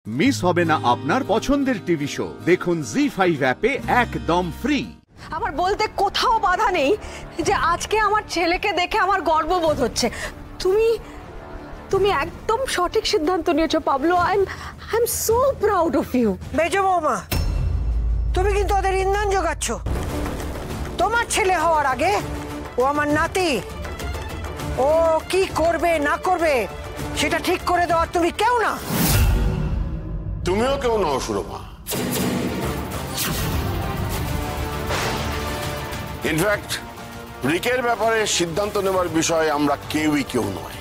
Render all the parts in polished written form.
Miss হবে না আপনার পছন্দের টিভি শো। দেখুন জি5 অ্যাপে একদম ফ্রি। আমার বলতে কোথাও বাধা নেই যে আজকে আমার ছেলেকে দেখে আমার গর্ববোধ হচ্ছে। তুমি একদম সঠিক সিদ্ধান্ত নিয়েছো Pablo. I am so proud of you. মেজো বৌমা, তুমি কিন্তু ওদের ইন্ধন যোগাচ্ছ। তোমার ছেলে হওয়ার আগে ও আমার নাতি, ও কি করবে না করবে সেটা ঠিক করে দেওয়ার তুমি কেউ না। তুমিও কেউ নও সুরমা। ইনফ্যাক্ট রিকের ব্যাপারে সিদ্ধান্ত নেবার বিষয়ে আমরা কেউ নয়।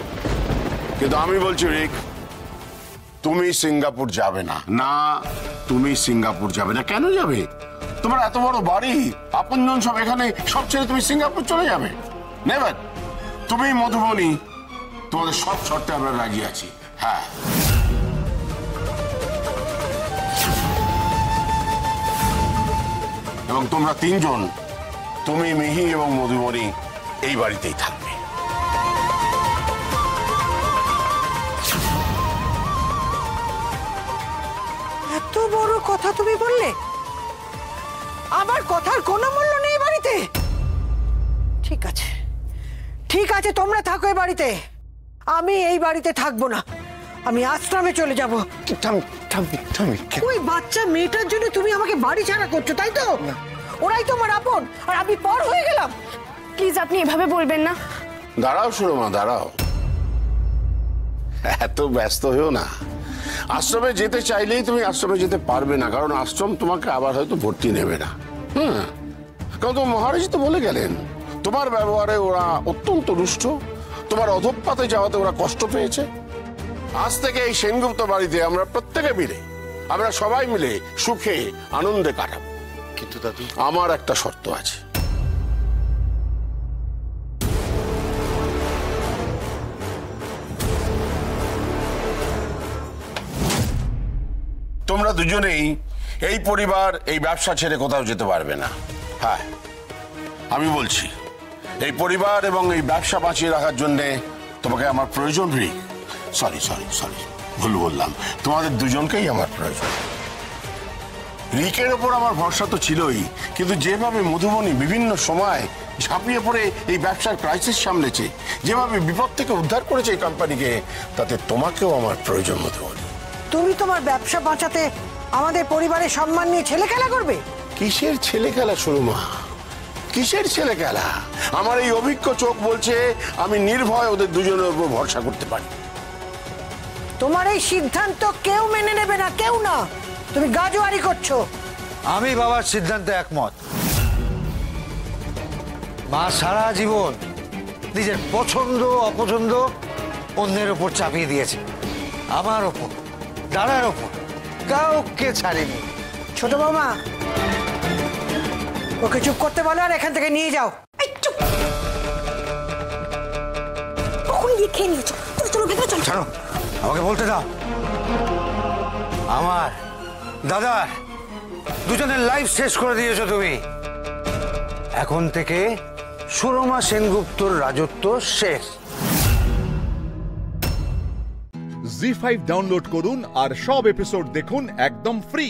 কিন্তু আমি বলছি রিক, তুমি সিঙ্গাপুর যাবে না। না, তুমি সিঙ্গাপুর যাবে না। কেন যাবে? তোমার এত বড় বাড়ি, আপনজন সব এখানে, সব ছেড়ে তুমি সিঙ্গাপুর চলে যাবে? নেভার। তুমি মধুবনী, তোমাদের সব শর্তে আমরা রাজি আছি। হ্যাঁ, এবং তোমরা তিনজন, তুমি, মিহি এবং মধুবনী এই বাড়িতেই থাকবে। এত বড় কথা তুমি বললে? আমার কথার কোনো মূল্য নেই বাড়িতে? ঠিক আছে, ঠিক আছে, তোমরা থাকো এই বাড়িতে। আমি এই বাড়িতে থাকবো না, আমি আশ্রমে চলে যাব। ওই বাচ্চা মেয়েটার জন্য তুমি আমাকে বাড়ি ছাড়া করছো, তাই তো? ওরাই তোমার আপন আর আমি পর হয়ে গেলাম? প্লিজ আপনি এভাবে বলবেন না। দাঁড়াও সুরমা, দাঁড়াও। এত ব্যস্ত হয়েও না। আশ্রমে যেতে চাইলেই তুমি আশ্রমে যেতে পারবে না, কারণ আশ্রম তোমাকে আবার হয়তো ভর্তি নেবে না। কারণ তোমার মহারাজ তো বলে গেলেন তোমার ব্যবহারে ওরা অত্যন্ত রুষ্ট, তোমার অধঃপাতে যাওয়াতে ওরা কষ্ট পেয়েছে। আজ থেকে এই সেনগুপ্ত বাড়িতে আমরা প্রত্যেকে মিলে, আমরা সবাই মিলে সুখে আনন্দে কাটাবো। কিন্তু দাদু, আমার একটা শর্ত আছে। তোমরা দুজনেই এই পরিবার, এই ব্যবসা ছেড়ে কোথাও যেতে পারবে না। হ্যাঁ, আমি বলছি, এই পরিবার এবং এই ব্যবসা বাঁচিয়ে রাখার জন্য তোমাকে আমার প্রয়োজন। রিক, সরি, ভুল বললাম, তোমাদের দুজনকেই আমার প্রয়োজন। রিকের ওপর আমার ভরসা তো ছিলই, কিন্তু যেভাবে মধুবনী বিভিন্ন সময় ঝাঁপিয়ে পড়ে এই ব্যবসার ক্রাইসিস সামলেছে, যেভাবে বিপদ থেকে উদ্ধার করেছে এই কোম্পানিকে, তাতে তোমাকেও আমার প্রয়োজন মধুবনী। তুমি তোমার ব্যবসা বাঁচাতে আমাদের পরিবারের সম্মান নিয়ে ছেলে খেলা করবে? কিসের ছেলে খেলা সুরমা, কিসের ছেলে খেলা? আমার এই অভিজ্ঞ চোখ বলছে আমি নির্ভয় ওদের দুজনের উপর ভরসা করতে পারি। তোমার এই সিদ্ধান্ত কেউ মেনে নেবে না, কেউ না। তুমি গাজোয়ারি করছো। আমি বাবার সিদ্ধান্তে একমত। মা সারা জীবন নিজের পছন্দ অপছন্দ অন্যের ওপর চাপিয়ে দিয়েছে, আমার ওপর, দাদার ওপর কাউকে ছাড়েনি। ছোট বৌমা, ওকে চুপ করতে বলো আর এখান থেকে নিয়ে যাও। খেয়ে নিয়েছো, চলো ভেতরে চলো। ছাড়ো, আমাকে বলতে দাও। আমার দাদার দুজনের লাইফ শেষ করে দিয়েছো তুমি। এখন থেকে সুরমা সেনগুপ্তর রাজত্ব শেষ। জি5 ডাউনলোড করুন আর সব এপিসোড দেখুন একদম ফ্রি।